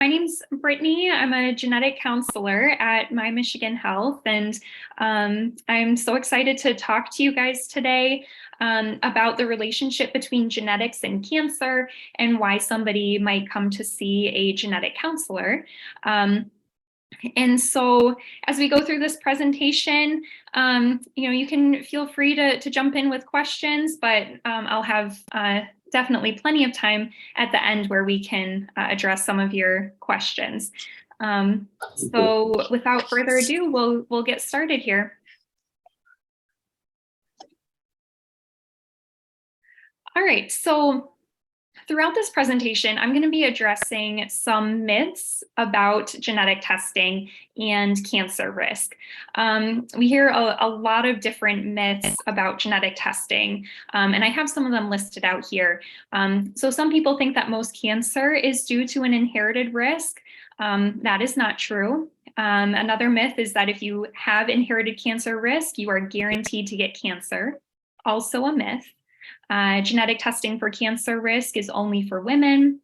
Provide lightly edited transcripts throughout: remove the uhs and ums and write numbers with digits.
My name's Brittany. I'm a genetic counselor at MyMichigan Health, and I'm so excited to talk to you guys today about the relationship between genetics and cancer and why somebody might come to see a genetic counselor. And so as we go through this presentation, you can feel free to jump in with questions, but I'll have definitely plenty of time at the end where we can address some of your questions. So without further ado, we'll get started here. All right, so throughout this presentation, I'm going to be addressing some myths about genetic testing and cancer risk. We hear a lot of different myths about genetic testing, and I have some of them listed out here. So some people think that most cancer is due to an inherited risk. That is not true. Another myth is that if you have inherited cancer risk, you are guaranteed to get cancer. Also a myth. Genetic testing for cancer risk is only for women.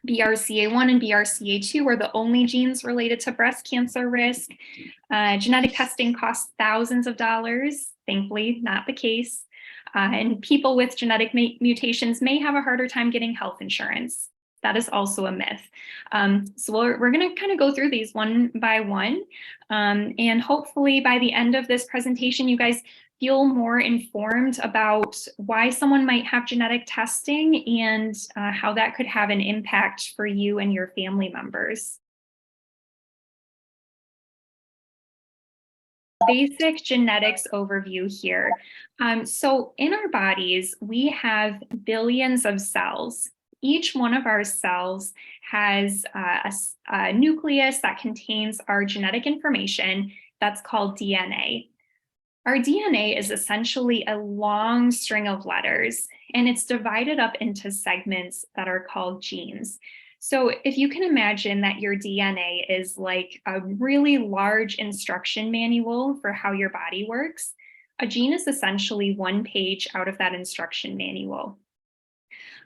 BRCA1 and BRCA2 are the only genes related to breast cancer risk. Genetic testing costs thousands of dollars. Thankfully, not the case. And people with genetic mutations may have a harder time getting health insurance. That is also a myth. So we're going to kind of go through these one by one. And hopefully by the end of this presentation, you guys feel more informed about why someone might have genetic testing and how that could have an impact for you and your family members. Basic genetics overview here. So in our bodies, we have billions of cells. Each one of our cells has a nucleus that contains our genetic information that's called DNA. Our DNA is essentially a long string of letters, and it's divided up into segments that are called genes. So if you can imagine that your DNA is like a really large instruction manual for how your body works, a gene is essentially one page out of that instruction manual.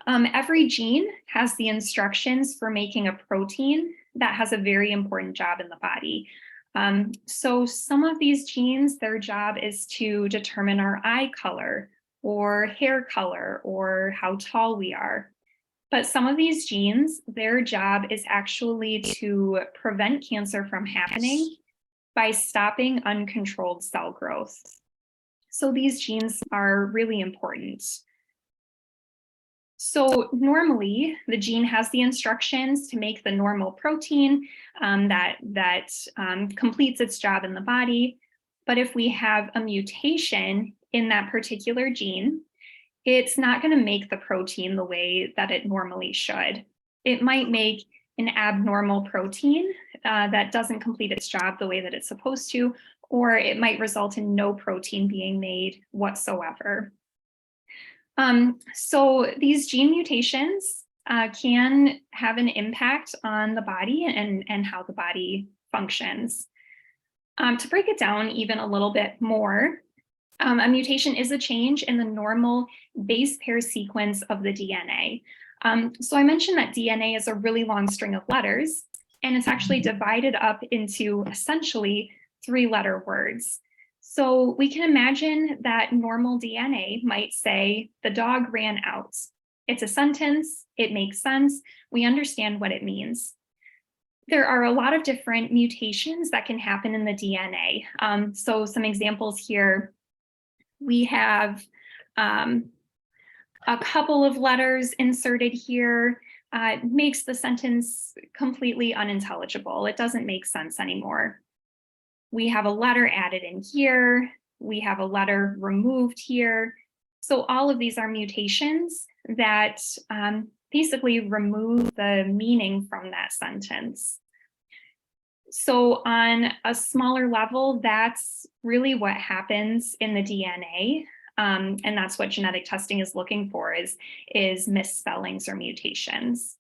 Every gene has the instructions for making a protein that has a very important job in the body. So some of these genes, their job is to determine our eye color or hair color or how tall we are. But some of these genes, their job is actually to prevent cancer from happening by stopping uncontrolled cell growth. So these genes are really important. So normally the gene has the instructions to make the normal protein that completes its job in the body. But if we have a mutation in that particular gene, it's not going to make the protein the way that it normally should. It might make an abnormal protein that doesn't complete its job the way that it's supposed to, or it might result in no protein being made whatsoever. So these gene mutations can have an impact on the body and how the body functions. To break it down even a little bit more, a mutation is a change in the normal base pair sequence of the DNA. So I mentioned that DNA is a really long string of letters, and it's actually divided up into essentially 3-letter words. So we can imagine that normal DNA might say, the dog ran out. It's a sentence, it makes sense, we understand what it means. There are a lot of different mutations that can happen in the DNA. So some examples here, we have a couple of letters inserted here, makes the sentence completely unintelligible. It doesn't make sense anymore. We have a letter added in here. We have a letter removed here. So all of these are mutations that basically remove the meaning from that sentence. So on a smaller level, that's really what happens in the DNA. And that's what genetic testing is looking for is misspellings or mutations.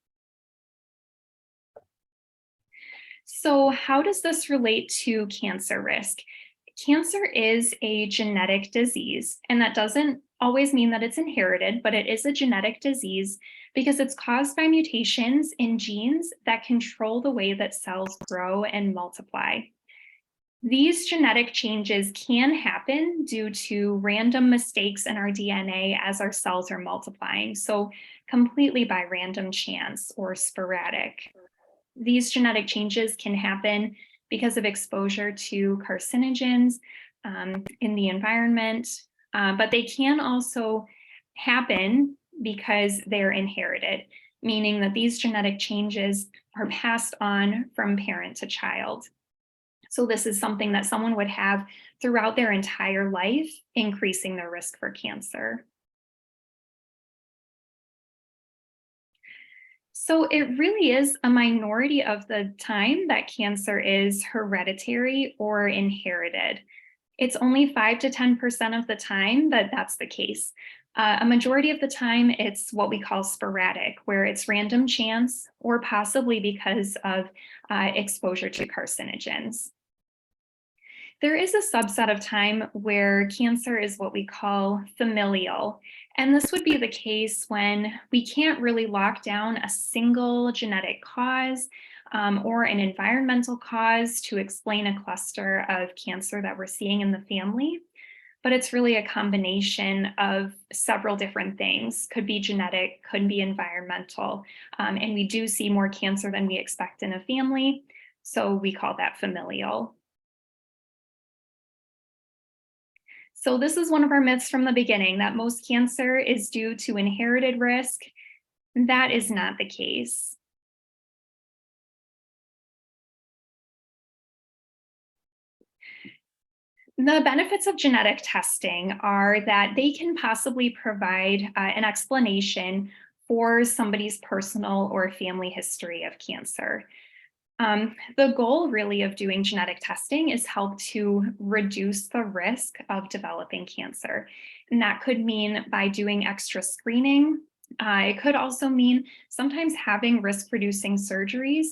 So how does this relate to cancer risk? Cancer is a genetic disease, and that doesn't always mean that it's inherited, but it is a genetic disease because it's caused by mutations in genes that control the way that cells grow and multiply. These genetic changes can happen due to random mistakes in our DNA as our cells are multiplying, so completely by random chance or sporadic. These genetic changes can happen because of exposure to carcinogens in the environment, but they can also happen because they're inherited, meaning that these genetic changes are passed on from parent to child. So this is something that someone would have throughout their entire life, increasing their risk for cancer. So it really is a minority of the time that cancer is hereditary or inherited. It's only 5 to 10% of the time that that's the case. A majority of the time, it's what we call sporadic, where it's random chance or possibly because of exposure to carcinogens. There is a subset of time where cancer is what we call familial. And this would be the case when we can't really lock down a single genetic cause or an environmental cause to explain a cluster of cancer that we're seeing in the family. But it's really a combination of several different things. Could be genetic, could be environmental. And we do see more cancer than we expect in a family. So we call that familial. So this is one of our myths from the beginning, that most cancer is due to inherited risk. That is not the case. The benefits of genetic testing are that they can possibly provide an explanation for somebody's personal or family history of cancer. The goal really of doing genetic testing is help to reduce the risk of developing cancer. And that could mean by doing extra screening. It could also mean sometimes having risk-reducing surgeries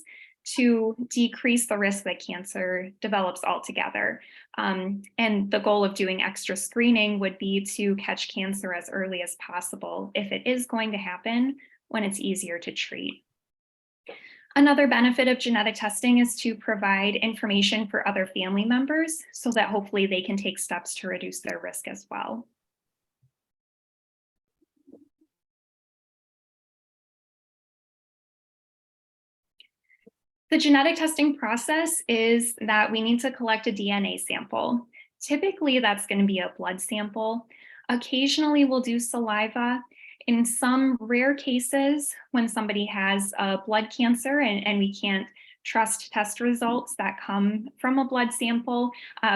to decrease the risk that cancer develops altogether. And the goal of doing extra screening would be to catch cancer as early as possible if it is going to happen, when it's easier to treat. Another benefit of genetic testing is to provide information for other family members so that hopefully they can take steps to reduce their risk as well. The genetic testing process is that we need to collect a DNA sample. Typically, that's going to be a blood sample. Occasionally, we'll do saliva. In some rare cases, when somebody has a blood cancer and we can't trust test results that come from a blood sample,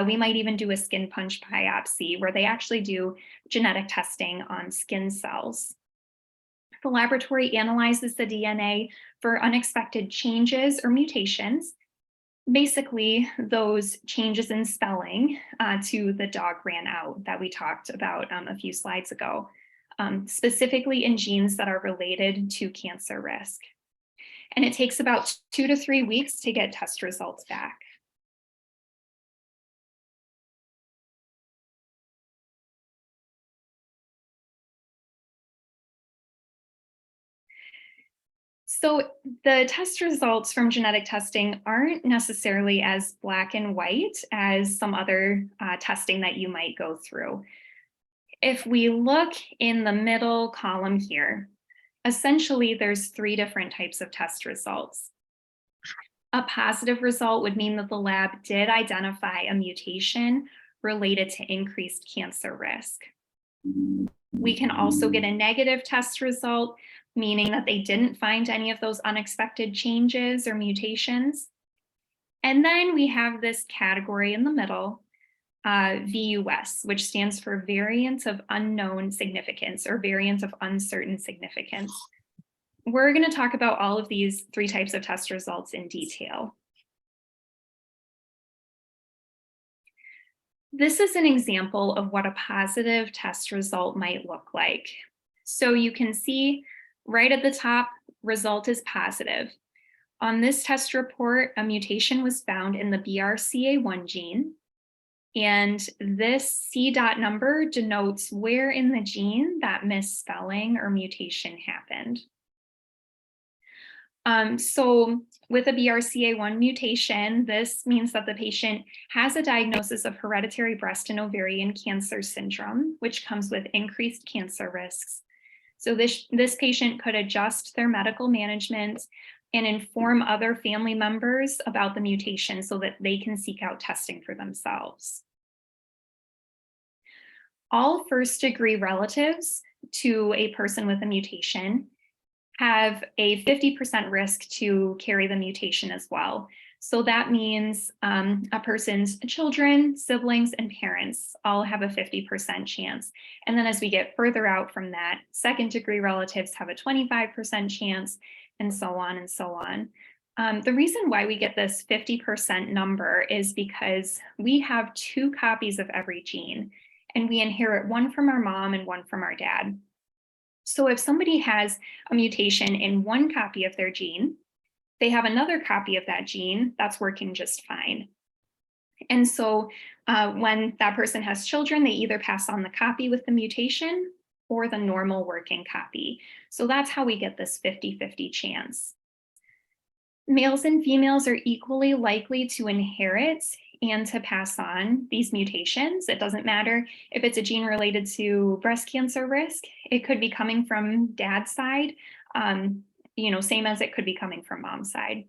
we might even do a skin punch biopsy where they actually do genetic testing on skin cells. The laboratory analyzes the DNA for unexpected changes or mutations, basically those changes in spelling to the dog ran out that we talked about a few slides ago. Specifically in genes that are related to cancer risk. And it takes about 2 to 3 weeks to get test results back. So the test results from genetic testing aren't necessarily as black and white as some other testing that you might go through. If we look in the middle column here, essentially there's 3 different types of test results. A positive result would mean that the lab did identify a mutation related to increased cancer risk. We can also get a negative test result, meaning that they didn't find any of those unexpected changes or mutations. And then we have this category in the middle, VUS, which stands for variant of unknown significance or variant of uncertain significance. We're going to talk about all of these 3 types of test results in detail. This is an example of what a positive test result might look like. So you can see right at the top, result is positive. On this test report, a mutation was found in the BRCA1 gene. And this C dot number denotes where in the gene that misspelling or mutation happened. So with a BRCA1 mutation, this means that the patient has a diagnosis of hereditary breast and ovarian cancer syndrome, which comes with increased cancer risks. So this patient could adjust their medical management and inform other family members about the mutation so that they can seek out testing for themselves. All first-degree relatives to a person with a mutation have a 50% risk to carry the mutation as well. So that means a person's children, siblings, and parents all have a 50% chance. And then as we get further out from that, second-degree relatives have a 25% chance, and so on and so on. The reason why we get this 50% number is because we have 2 copies of every gene, and we inherit one from our mom and one from our dad. So if somebody has a mutation in one copy of their gene, they have another copy of that gene that's working just fine. And so when that person has children, they either pass on the copy with the mutation or the normal working copy. So that's how we get this 50-50 chance. Males and females are equally likely to inherit and to pass on these mutations. It doesn't matter if it's a gene related to breast cancer risk. It could be coming from dad's side, same as it could be coming from mom's side.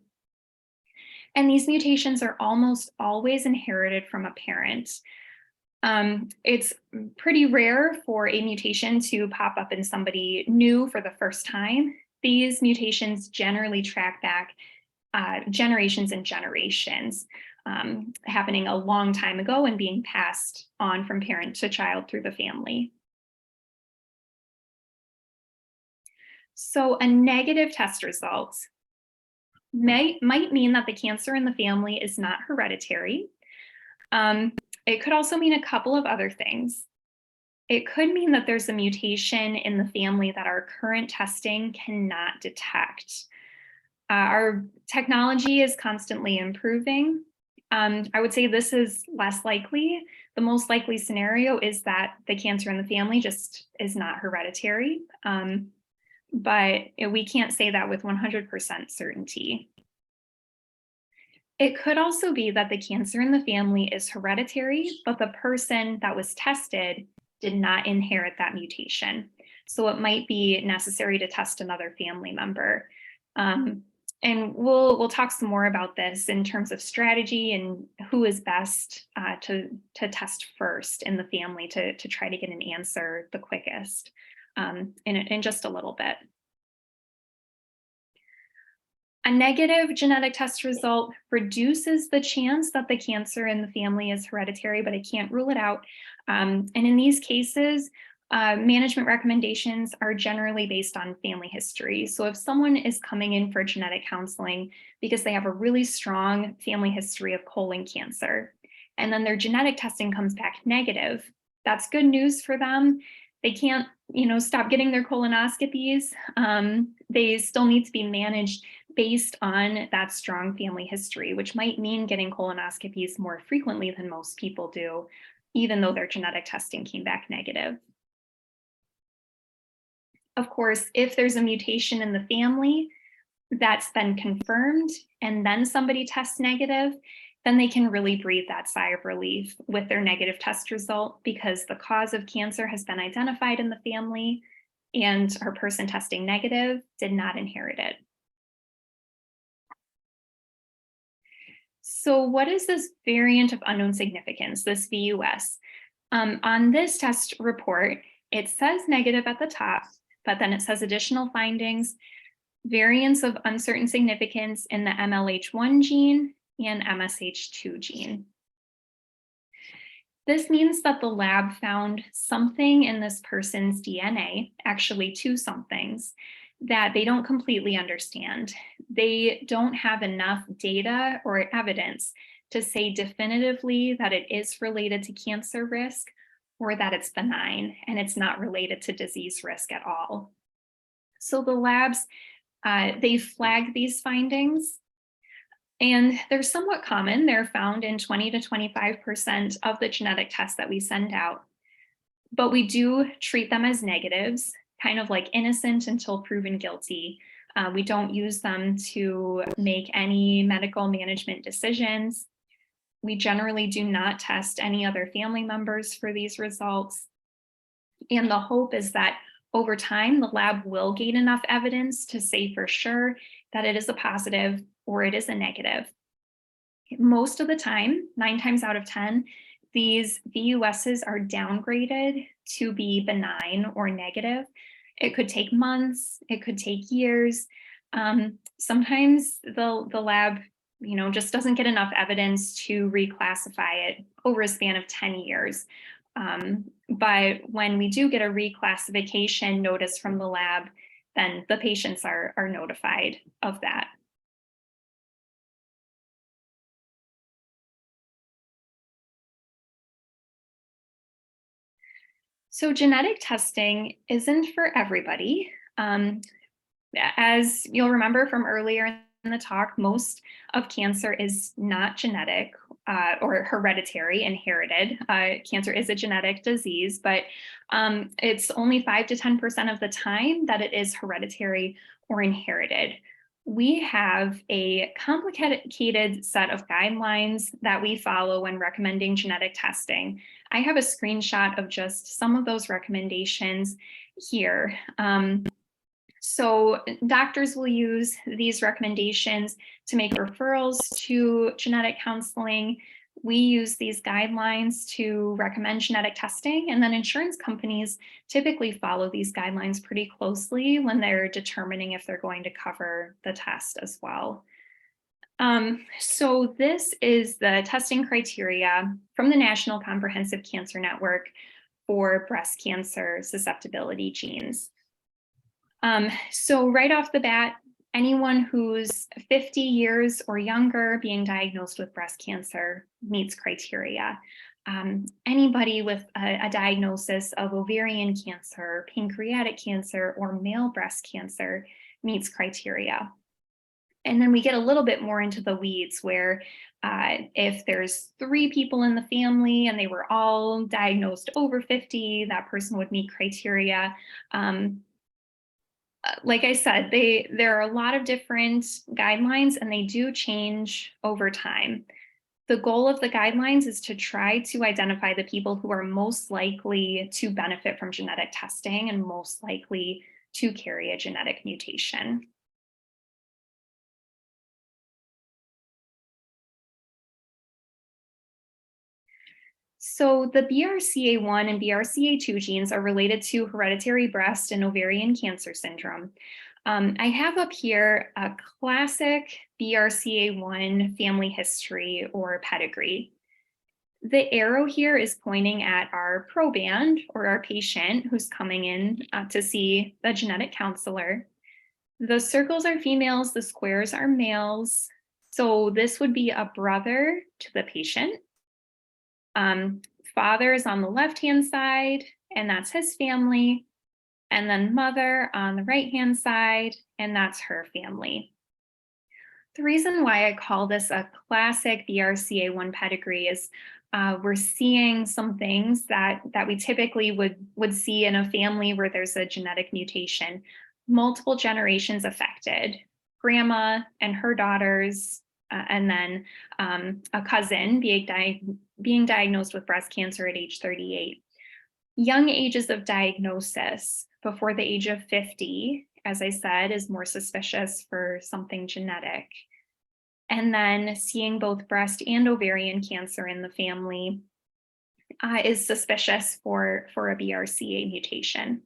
And these mutations are almost always inherited from a parent. It's pretty rare for a mutation to pop up in somebody new for the first time. These mutations generally track back generations and generations, happening a long time ago and being passed on from parent to child through the family. So a negative test result might mean that the cancer in the family is not hereditary. It could also mean a couple of other things. It could mean that there's a mutation in the family that our current testing cannot detect. Our technology is constantly improving. I would say this is less likely. The most likely scenario is that the cancer in the family just is not hereditary. But we can't say that with 100% certainty. It could also be that the cancer in the family is hereditary, but the person that was tested did not inherit that mutation. So it might be necessary to test another family member. And we'll talk some more about this in terms of strategy and who is best to test first in the family to try to get an answer the quickest in just a little bit. A negative genetic test result reduces the chance that the cancer in the family is hereditary, but it can't rule it out. And in these cases, management recommendations are generally based on family history. So if someone is coming in for genetic counseling because they have a really strong family history of colon cancer, and then their genetic testing comes back negative, that's good news for them. They can't, stop getting their colonoscopies. They still need to be managed based on that strong family history, which might mean getting colonoscopies more frequently than most people do, even though their genetic testing came back negative. Of course, if there's a mutation in the family that's been confirmed and then somebody tests negative, then they can really breathe that sigh of relief with their negative test result because the cause of cancer has been identified in the family and our person testing negative did not inherit it. So what is this variant of unknown significance, this VUS? On this test report, it says negative at the top, but then it says additional findings, variants of uncertain significance in the MLH1 gene and MSH2 gene. This means that the lab found something in this person's DNA, actually 2 somethings, that they don't completely understand. They don't have enough data or evidence to say definitively that it is related to cancer risk or that it's benign and it's not related to disease risk at all. So the labs, they flag these findings And they're somewhat common. They're found in 20 to 25% of the genetic tests that we send out. But we do treat them as negatives, kind of like innocent until proven guilty. We don't use them to make any medical management decisions. We generally do not test any other family members for these results. And the hope is that over time, the lab will gain enough evidence to say for sure that it is a positive or it is a negative. Most of the time, 9 times out of 10, these VUSs are downgraded to be benign or negative. It could take months, it could take years. Sometimes the lab, just doesn't get enough evidence to reclassify it over a span of 10 years. But when we do get a reclassification notice from the lab, then the patients are notified of that. So genetic testing isn't for everybody. As you'll remember from earlier in the talk, most of cancer is not genetic or hereditary, inherited. Cancer is a genetic disease, but it's only 5 to 10% of the time that it is hereditary or inherited. We have a complicated set of guidelines that we follow when recommending genetic testing. I have a screenshot of just some of those recommendations here. So doctors will use these recommendations to make referrals to genetic counseling. We use these guidelines to recommend genetic testing, and then insurance companies typically follow these guidelines pretty closely when they're determining if they're going to cover the test as well. So this is the testing criteria from the National Comprehensive Cancer Network for breast cancer susceptibility genes. So right off the bat, anyone who's 50 years or younger being diagnosed with breast cancer meets criteria. Anybody with a diagnosis of ovarian cancer, pancreatic cancer, or male breast cancer meets criteria. And then we get a little bit more into the weeds where if there's 3 people in the family and they were all diagnosed over 50, that person would meet criteria. Like I said, there are a lot of different guidelines and they do change over time. The goal of the guidelines is to try to identify the people who are most likely to benefit from genetic testing and most likely to carry a genetic mutation. So the BRCA1 and BRCA2 genes are related to hereditary breast and ovarian cancer syndrome. I have up here a classic BRCA1 family history or pedigree. The arrow here is pointing at our proband or our patient who's coming in to see the genetic counselor. The circles are females, the squares are males. So this would be a brother to the patient. Father is on the left-hand side, and that's his family. And then mother on the right-hand side, and that's her family. The reason why I call this a classic BRCA1 pedigree is we're seeing some things that we typically would see in a family where there's a genetic mutation. Multiple generations affected, grandma and her daughters, and then a cousin being diagnosed with breast cancer at age 38. Young ages of diagnosis before the age of 50, as I said, is more suspicious for something genetic. And then seeing both breast and ovarian cancer in the family is suspicious for a BRCA mutation.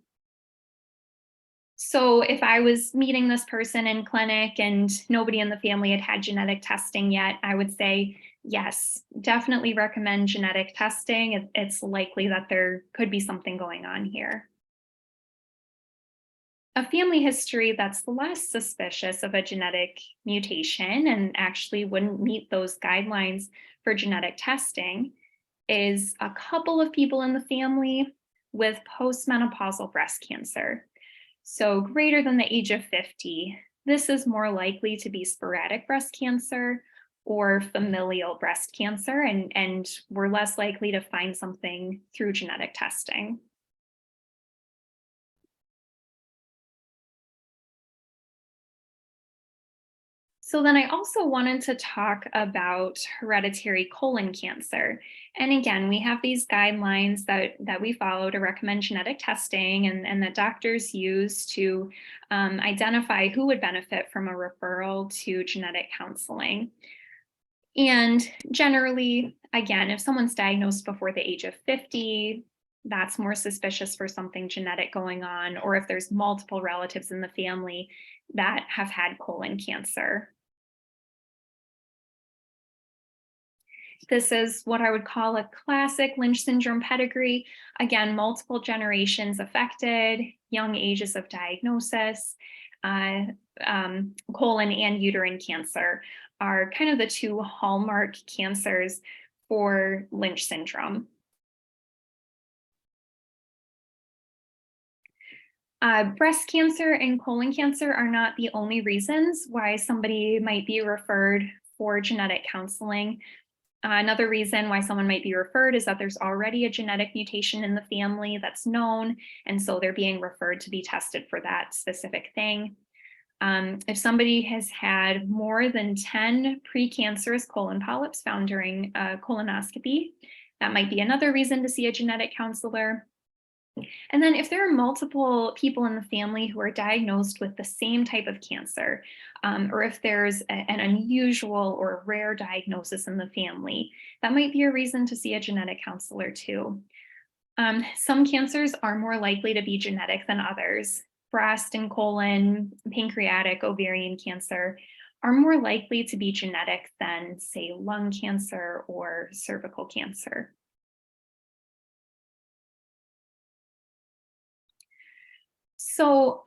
So if I was meeting this person in clinic and nobody in the family had had genetic testing yet, I would say, yes, definitely recommend genetic testing. It's likely that there could be something going on here. A family history that's less suspicious of a genetic mutation and actually wouldn't meet those guidelines for genetic testing is a couple of people in the family with postmenopausal breast cancer. So greater than the age of 50, this is more likely to be sporadic breast cancer or familial breast cancer, and we're less likely to find something through genetic testing. So then I also wanted to talk about hereditary colon cancer. And again, we have these guidelines that we follow to recommend genetic testing and that doctors use to identify who would benefit from a referral to genetic counseling. And generally, again, if someone's diagnosed before the age of 50, that's more suspicious for something genetic going on, or if there's multiple relatives in the family that have had colon cancer. This is what I would call a classic Lynch syndrome pedigree. Again, multiple generations affected, young ages of diagnosis, uh, colon and uterine cancer are kind of the two hallmark cancers for Lynch syndrome. Breast cancer and colon cancer are not the only reasons why somebody might be referred for genetic counseling. Another reason why someone might be referred is that there's already a genetic mutation in the family that's known, and so they're being referred to be tested for that specific thing. If somebody has had more than 10 precancerous colon polyps found during a colonoscopy, that might be another reason to see a genetic counselor. And then if there are multiple people in the family who are diagnosed with the same type of cancer, or if there's an unusual or rare diagnosis in the family, that might be a reason to see a genetic counselor too. Some cancers are more likely to be genetic than others. Breast and colon, pancreatic, ovarian cancer are more likely to be genetic than, say, lung cancer or cervical cancer. So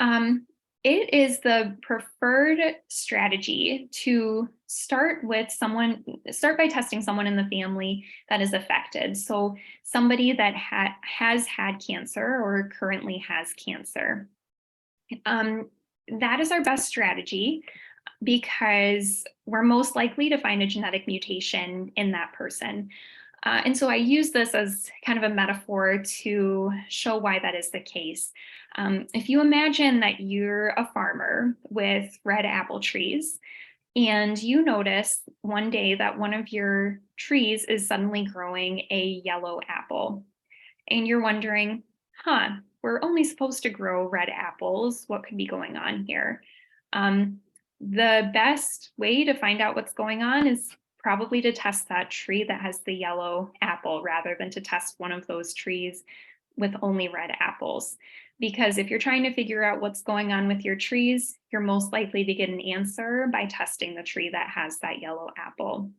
it is the preferred strategy to start by testing someone in the family that is affected. So somebody that has had cancer or currently has cancer. That is our best strategy because we're most likely to find a genetic mutation in that person. And so I use this as kind of a metaphor to show why that is the case. If you imagine that you're a farmer with red apple trees, and you notice one day that one of your trees is suddenly growing a yellow apple, and you're wondering, we're only supposed to grow red apples. What could be going on here? The best way to find out what's going on is probably to test that tree that has the yellow apple rather than to test one of those trees with only red apples. Because if you're trying to figure out what's going on with your trees, you're most likely to get an answer by testing the tree that has that yellow apple.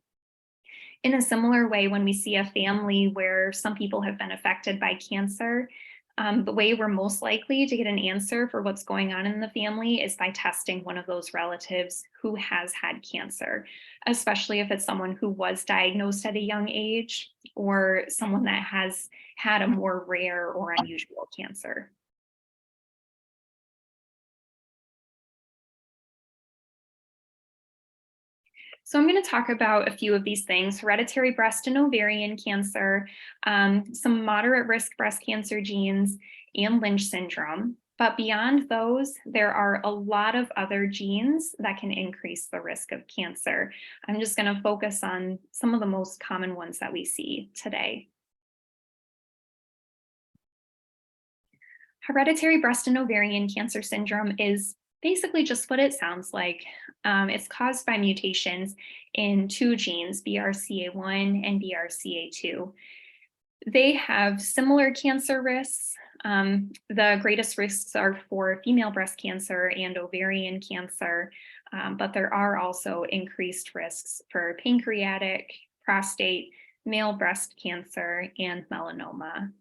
In a similar way, when we see a family where some people have been affected by cancer, the way we're most likely to get an answer for what's going on in the family is by testing one of those relatives who has had cancer, especially if it's someone who was diagnosed at a young age or someone that has had a more rare or unusual cancer. So I'm going to talk about a few of these things: hereditary breast and ovarian cancer, some moderate risk breast cancer genes, and Lynch syndrome. But beyond those, there are a lot of other genes that can increase the risk of cancer. I'm just going to focus on some of the most common ones that we see today. Hereditary breast and ovarian cancer syndrome is basically just what it sounds like. It's caused by mutations in two genes, BRCA1 and BRCA2. They have similar cancer risks. The greatest risks are for female breast cancer and ovarian cancer, but there are also increased risks for pancreatic, prostate, male breast cancer, and melanoma.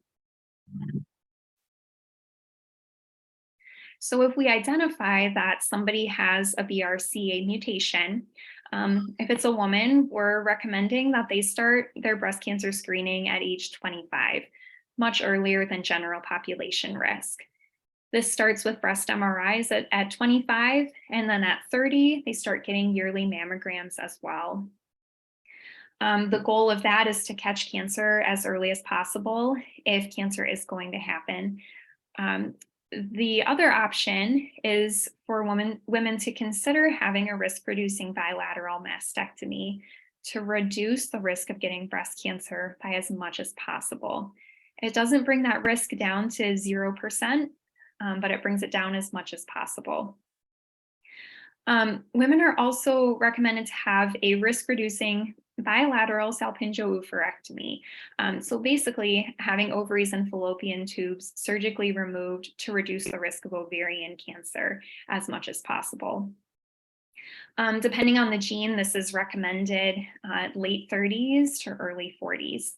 So if we identify that somebody has a BRCA mutation, if it's a woman, we're recommending that they start their breast cancer screening at age 25, much earlier than general population risk. This starts with breast MRIs at 25, and then at 30, they start getting yearly mammograms as well. The goal of that is to catch cancer as early as possible if cancer is going to happen. The other option is for women to consider having a risk-reducing bilateral mastectomy to reduce the risk of getting breast cancer by as much as possible. It doesn't bring that risk down to 0%, but it brings it down as much as possible. Women are also recommended to have a risk-reducing bilateral salpingo-oophorectomy. So basically having ovaries and fallopian tubes surgically removed to reduce the risk of ovarian cancer as much as possible. Depending on the gene, this is recommended late 30s to early 40s.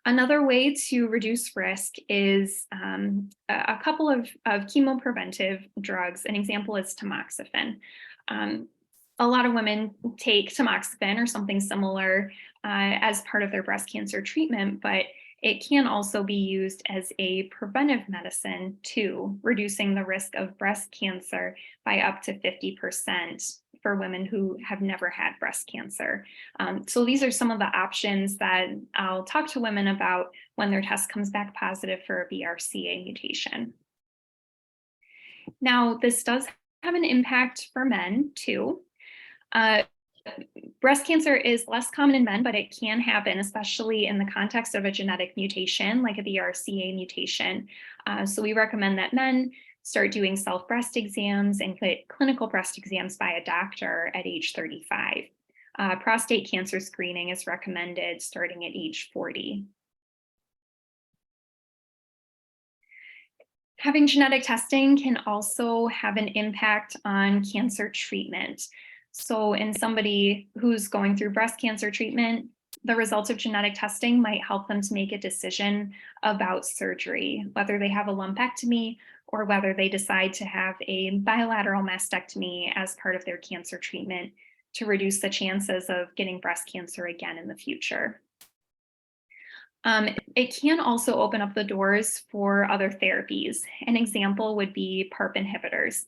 Another way to reduce risk is a couple of chemopreventive drugs. An example is tamoxifen. A lot of women take tamoxifen or something similar as part of their breast cancer treatment, but it can also be used as a preventive medicine too, reducing the risk of breast cancer by up to 50% for women who have never had breast cancer. So these are some of the options that I'll talk to women about when their test comes back positive for a BRCA mutation. Now, this does have an impact for men too. Breast cancer is less common in men, but it can happen, especially in the context of a genetic mutation like a BRCA mutation. So we recommend that men start doing self-breast exams and get clinical breast exams by a doctor at age 35. Prostate cancer screening is recommended starting at age 40. Having genetic testing can also have an impact on cancer treatment. So in somebody who's going through breast cancer treatment, the results of genetic testing might help them to make a decision about surgery, whether they have a lumpectomy or whether they decide to have a bilateral mastectomy as part of their cancer treatment to reduce the chances of getting breast cancer again in the future. It can also open up the doors for other therapies. An example would be PARP inhibitors,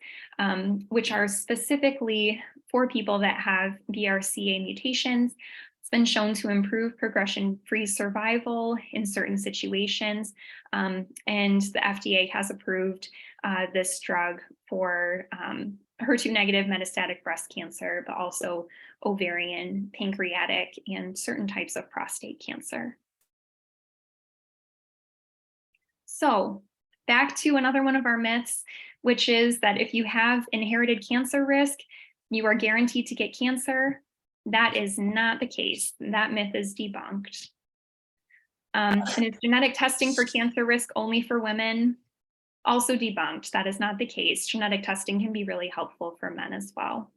which are specifically for people that have BRCA mutations. It's been shown to improve progression-free survival in certain situations, and the FDA has approved this drug for HER2-negative metastatic breast cancer, but also ovarian, pancreatic, and certain types of prostate cancer. So back to another one of our myths, which is that if you have inherited cancer risk, you are guaranteed to get cancer. That is not the case. That myth is debunked. And is genetic testing for cancer risk only for women? Also debunked. That is not the case. Genetic testing can be really helpful for men as well.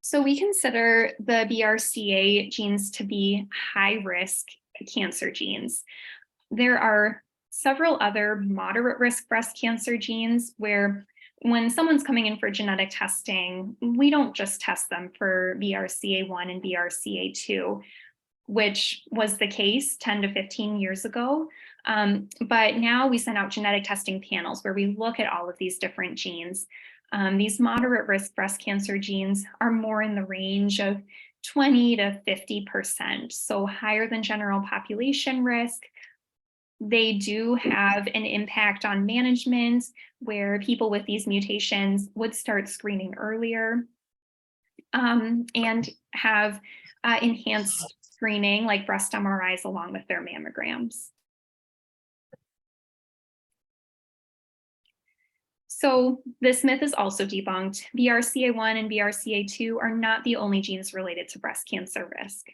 So we consider the BRCA genes to be high risk cancer genes. There are several other moderate risk breast cancer genes where when someone's coming in for genetic testing, we don't just test them for BRCA1 and BRCA2, which was the case 10 to 15 years ago. But now we send out genetic testing panels where we look at all of these different genes. These moderate risk breast cancer genes are more in the range of 20 to 50%, so higher than general population risk. They do have an impact on management where people with these mutations would start screening earlier and have enhanced screening like breast MRIs along with their mammograms. So this myth is also debunked. BRCA1 and BRCA2 are not the only genes related to breast cancer risk.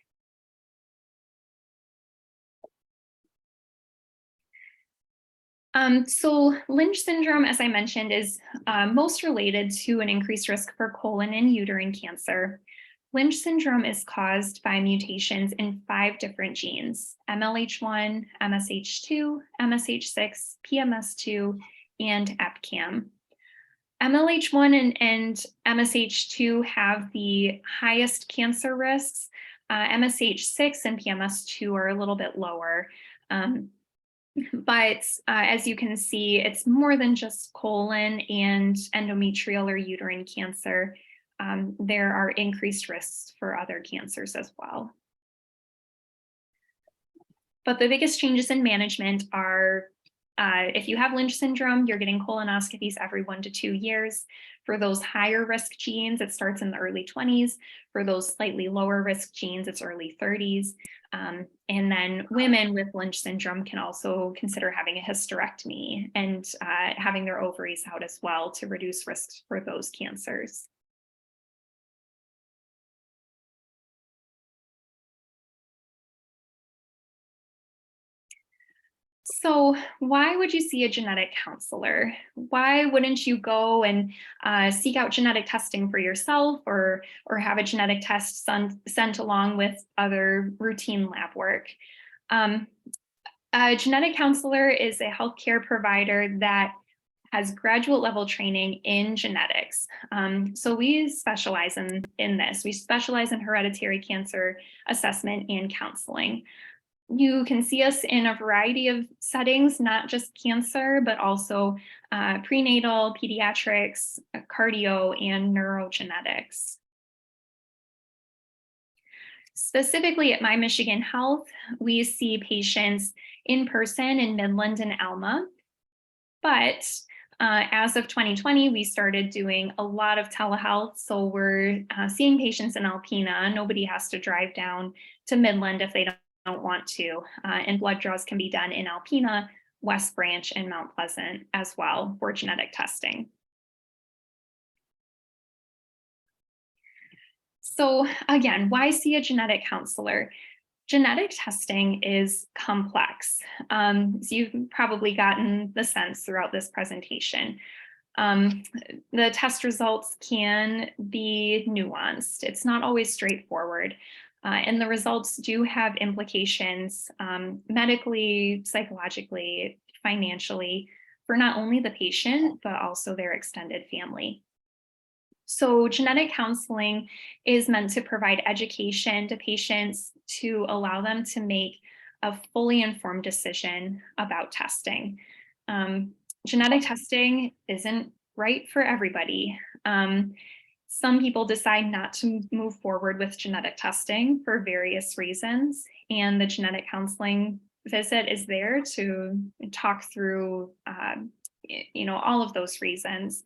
So Lynch syndrome, as I mentioned, is most related to an increased risk for colon and uterine cancer. Lynch syndrome is caused by mutations in 5 different genes: MLH1, MSH2, MSH6, PMS2, and EpCAM. MLH1 and MSH2 have the highest cancer risks. MSH6 and PMS2 are a little bit lower. But as you can see, it's more than just colon and endometrial or uterine cancer. there are increased risks for other cancers as well. But the biggest changes in management are if you have Lynch syndrome, you're getting colonoscopies every 1 to 2 years. For those higher risk genes, it starts in the early 20s. For those slightly lower risk genes, it's early 30s. And then women with Lynch syndrome can also consider having a hysterectomy and having their ovaries out as well to reduce risks for those cancers. So why would you see a genetic counselor? Why wouldn't you go and seek out genetic testing for yourself or have a genetic test sent along with other routine lab work? A genetic counselor is a healthcare provider that has graduate level training in genetics. So we specialize in this. We specialize in hereditary cancer assessment and counseling. You can see us in a variety of settings, not just cancer, but also prenatal, pediatrics, cardio, and neurogenetics. Specifically at MyMichigan Health, we see patients in person in Midland and Alma, but as of 2020, we started doing a lot of telehealth. So we're seeing patients in Alpena. Nobody has to drive down to Midland if they don't want to. And blood draws can be done in Alpena, West Branch, and Mount Pleasant as well for genetic testing. So again, why see a genetic counselor? Genetic testing is complex. So you've probably gotten the sense throughout this presentation. The test results can be nuanced. It's not always straightforward. And the results do have implications medically, psychologically, financially, for not only the patient, but also their extended family. So genetic counseling is meant to provide education to patients to allow them to make a fully informed decision about testing. Genetic testing isn't right for everybody. Some people decide not to move forward with genetic testing for various reasons, and the genetic counseling visit is there to talk through all of those reasons.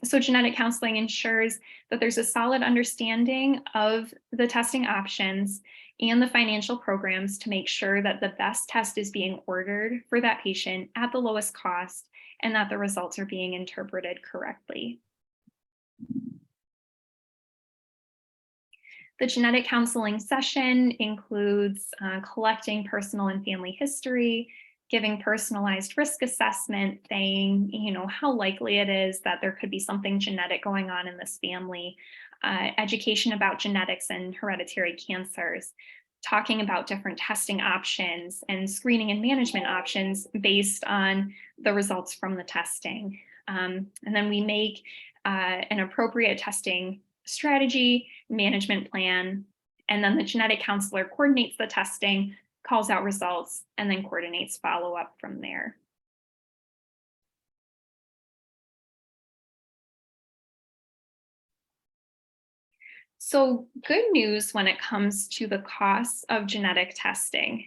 So genetic counseling ensures that there's a solid understanding of the testing options and the financial programs to make sure that the best test is being ordered for that patient at the lowest cost and that the results are being interpreted correctly. The genetic counseling session includes collecting personal and family history, giving personalized risk assessment, saying, how likely it is that there could be something genetic going on in this family, education about genetics and hereditary cancers, talking about different testing options and screening and management options based on the results from the testing. And then we make an appropriate testing strategy, management plan, and then the genetic counselor coordinates the testing, calls out results, and then coordinates follow-up from there. So good news when it comes to the cost of genetic testing.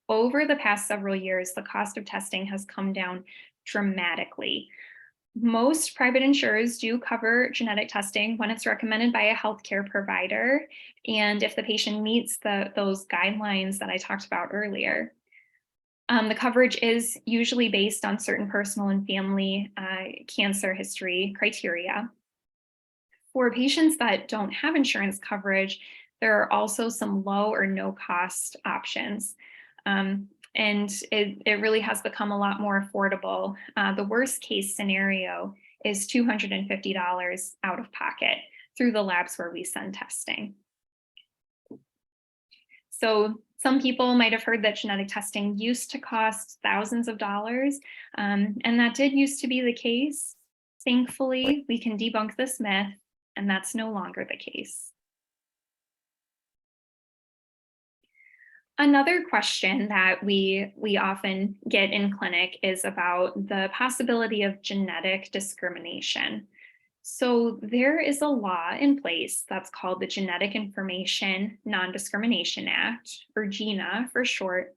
Over the past several years, the cost of testing has come down dramatically. Most private insurers do cover genetic testing when it's recommended by a healthcare provider, and if the patient meets those guidelines that I talked about earlier. The coverage is usually based on certain personal and family cancer history criteria. For patients that don't have insurance coverage, there are also some low or no cost options. And it really has become a lot more affordable. The worst case scenario is $250 out of pocket through the labs where we send testing. So some people might have heard that genetic testing used to cost thousands of dollars, and that did used to be the case. Thankfully, we can debunk this myth, and that's no longer the case. Another question that we often get in clinic is about the possibility of genetic discrimination. So there is a law in place that's called the Genetic Information Non-Discrimination Act, or GINA for short,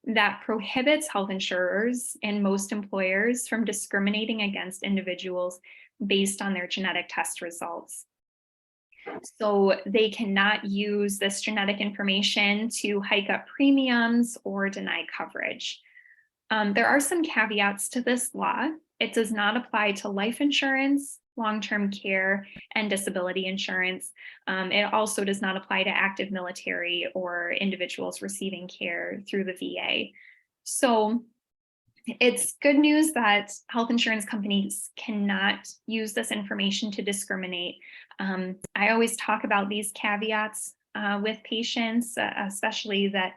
that prohibits health insurers and most employers from discriminating against individuals based on their genetic test results. So they cannot use this genetic information to hike up premiums or deny coverage. There are some caveats to this law. It does not apply to life insurance, long-term care, and disability insurance. It also does not apply to active military or individuals receiving care through the VA. So it's good news that health insurance companies cannot use this information to discriminate. I always talk about these caveats with patients, especially that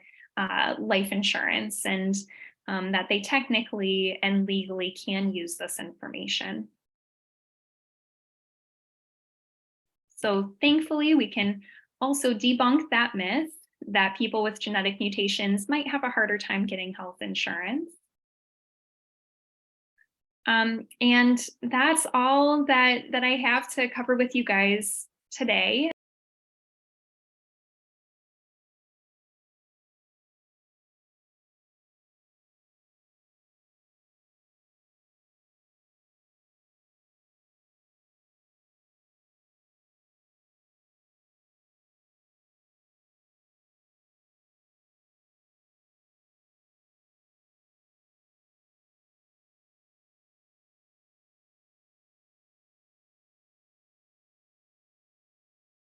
life insurance and that they technically and legally can use this information. So thankfully, we can also debunk that myth that people with genetic mutations might have a harder time getting health insurance. And that's all that I have to cover with you guys today.